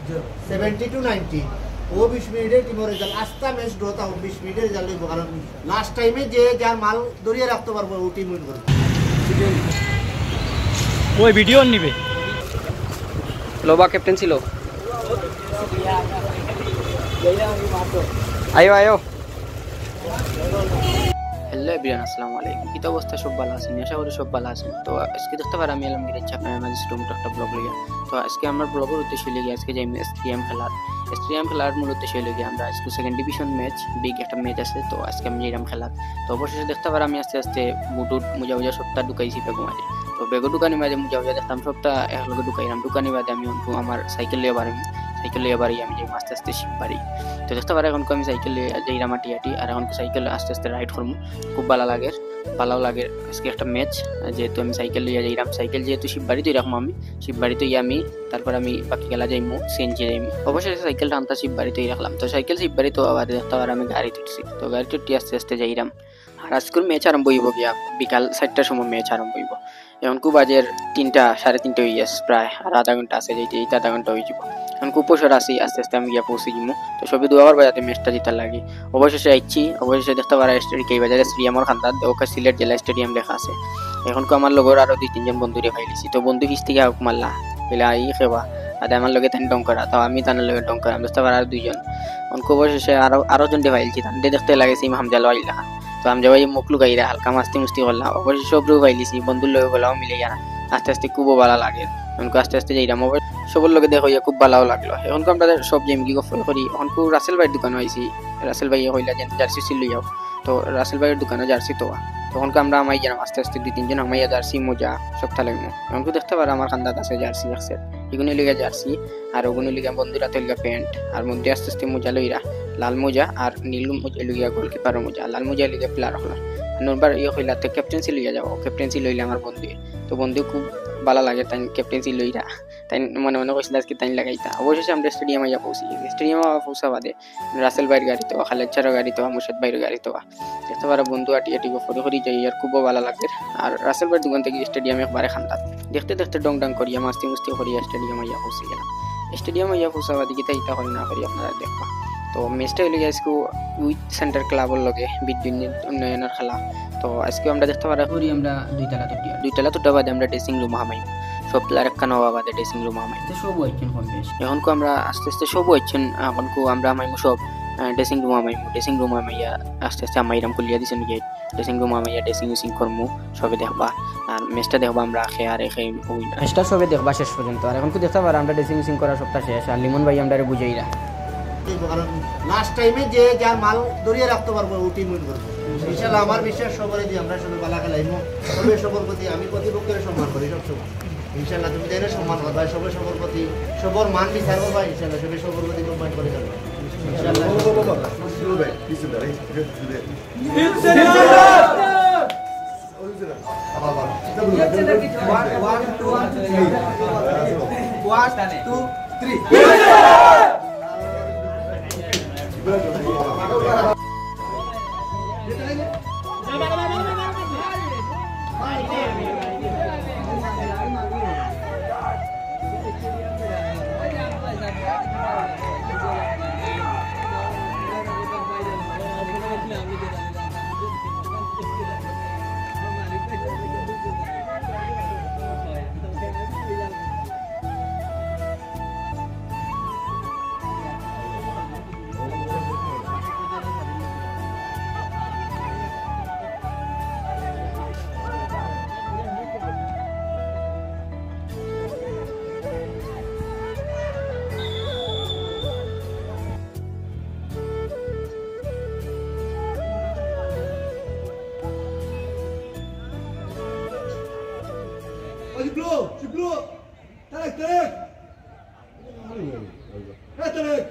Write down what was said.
70-90 ও 20 মিনিটের টিমের রেজাল্ট আস্তা ম্যাচ ড্র তাও 20 মিনিটের রেজাল্ট হইব কারণ লাস্ট টাইমে যে যার মাল দরিয়ে রাখতে পারবো ও টিম উইন করবে ওই ভিডিও নিবে লোবা ক্যাপ্টেন ছিল আয়ো আয়ো হ্যালো এভরিওয়ান আসসালামু আলাইকুম কি অবস্থা সব ভালো আছেন আশা করি সব ভালো আছেন তো আজকে দেখতে পারেন আমি আলমগীর আপনার মাঝে ছোট একটা ব্লগ লিয়া তো আজকে আমার ব্লগের উদ্দেশ্য লিয়া আজকে যাই এসটিএম খেলার মূল উদ্দেশ্য লিয়া আমরা আজকে সেকেন্ড ডিভিশন ম্যাচ বিগ একটা ম্যাচ আছে তো আজকে আমি যাইলাম খেলার তো অবশেষে দেখতে পারেন আমি আস্তে আস্তে বুটুট মোজা সপ্তাহ ঢুকাইছি বেগো মাঝে তো বেগো দোকানি মাঝে মোজা দেখতাম সপ্তাহ একলগে ঢুকাইলাম দোকানি বাদে আমি আমার সাইকেল লিয়ে বাড়ি আমি যাই আস্তে আস্তে শিব বাড়ি তো দেখতে পারে এখন আমি সাইকেল যাইলাম আটি আর এখন সাইকেল আস্তে আস্তে রাইড করবো খুব ভালো লাগে আজকে একটা ম্যাচ যেহেতু আমি সাইকেল লিয়ে যাইলাম সাইকেল যেহেতু শিববাড়িতে রাখবো আমি শিববাড়িতে আমি তারপর আমি বাকি খেলা যাইমু সিএনজি যাইমু অবশ্যই সাইকেলটা আনতা শিববাড়িতেই রাখলাম তো সাইকেল শিববাড়িতে আবার দেখতে পারে আমি গাড়ি তুলছি তো গাড়ি তুটি আস্তে আস্তে যাইলাম আর আজকের ম্যাচ আরম্ভ হইব গিয়া বিকাল 4টার সময় ম্যাচ আরম্ভ হইব এখন খুব বাজের 3টা 3:30 হয়ে গেছে প্রায় আর আধা ঘন্টা আছে যেতে এই আধা ঘন্টা হয়ে যাব এখন খুব পয়সা আসি আস্তে আস্তে আমি গিয়া পৌঁছে যাবো তো সবই দুয়ার বাজাতে ম্যাচটা জিতার লাগে অবশেষে আইছি অবশেষে দেখতে পারা এই বাজারে স্টেডিয়ামের খান্দার ওকে সিলেট জেলা স্টেডিয়াম লেখা আছে এখন আমার লগর আরো 2-3 জন বন্ধুরে পাইলিছি তো বন্ধু পিছ থেকে হাউক মারলা বলে আই খেবা আর আমার লগে তান ডং করা তো আমি তানের লগে ডং করা দেখতে পারা আর 2 জন অনেক অবশেষে আরো জনটে পাইলছি তান দেখতে লাগেছি হামজাল আইলা তো আমি যাই মুখ লুকাইরা হালকা মাস্তি করলাম অবশ্যই সবরু পাইলিছি বন্ধুর লগে গেলাম মিলে গেল আস্তে আস্তে খুব ভালো লাগে আস্তে আস্তে যাইলাম সবার লগে দেখো খুব ভালো লাগলো এখন আমরা সব গেম কি ফলো করি এখন রাসেল ভাইয়ের দোকানে আইছি রাসেল ভাই হইলা যে জার্সি ছিল যাও তো রাসেল ভাইয়ের দোকানে জার্সি তো তখন আমরা আমাই গেলাম আস্তে আস্তে 2-3 জন আমাইয়া জার্সি মোজা সব থাকলাম এখন দেখতে পারো আমার খান্দাত আছে জার্সি আছে এগুলো লিগা জার্সি আর ওগুলো লিগা বন্ধুরা তৈলা প্যান্ট আর মধ্যে আস্তে আস্তে মোজা লইরা লাল মোজা আর নীল মোজা লইয়া গোলকিপারের মোজা লাল মোজা লিগা প্লেয়ার হলো নরবার হইলা তো ক্যাপ্টেন্সি লইয়া যাবো ক্যাপ্টেন্সি লইলে আমার বন্ধু তো বন্ধু খুব ভালো লাগে তাই ক্যাপ্টেন্সি লইরা তাই মনে কইছিল আজকে তাই লাগাইতা অবশেষে আমরা স্টেডিয়ামে যা পৌঁছি স্টেডিয়ামে পৌঁছা বাদে রাসেল ভাইয়ের গাড়ি তো খালেদ চারের গাড়ি তো মুর্শিদ ভাইয়ের গাড়ি তো দেখতে পারো বন্ধু আটি ফটো যাই আর খুব ভালো লাগে আর রাসেল ভাইয়ের দোকান থেকে স্টেডিয়ামে একবারে খান্দাত দেখতে ডং করিয়া মাস্তি করিয়া স্টেডিয়ামে যা পৌঁছে গেলাম স্টেডিয়ামে যা পৌঁছা বাদে কিতা ইতা করি না করি আপনারা দেখবা তো ম্যাচটা হইলে আজকে উইথ সেন্টার ক্লাবের লগে বিদ্যুৎ উন্নয়নের খেলা তো আজকে আমরা দেখতে পারা করি আমরা দুইতলা টুটা বাদে আমরা ড্রেসিং রুম হামাই সব প্লেয়ার একখান হওয়া বাদে ড্রেসিং রুম হামাই সব হইছেন কম বেশ এখন আমরা আস্তে আস্তে সব হইছেন এখন আমরা হামাইমু সব ড্রেসিং রুম হামাইয়া আস্তে আস্তে আমাইরাম খুলিয়া দিছেন গেট ড্রেসিং রুম হামাইয়া ড্রেসিং করমু সবে দেখবা আর ম্যাচটা দেখবা আমরা ম্যাচটা সবে দেখবা শেষ পর্যন্ত আর এখন দেখতে পারা আমরা ড্রেসিং করা সপ্তাহ শেষ আর লিমন ভাই আমরা বুঝাইরা কারণ লাস্ট টাইমে যে যার মাল দরিয়ে রাখতে পারবো ও টিম উইন করবে ইনশাআল্লাহ আমার বিশ্বাস সবারই যে আমরা সবাই ভালো খেলাইমু সবাই সবার প্রতি আমি প্রতিপক্ষের সম্মান করি সবসময় ইনশাআল্লাহ তুমি তাইলে সম্মান করবা সবাই সবার প্রতি সবার মান বিচার করবা ইনশাআল্লাহ সবাই সবার প্রতি সম্মান করে যাবে ইনশাআল্লাহ Allez, Blanc, Tarek, Tarek.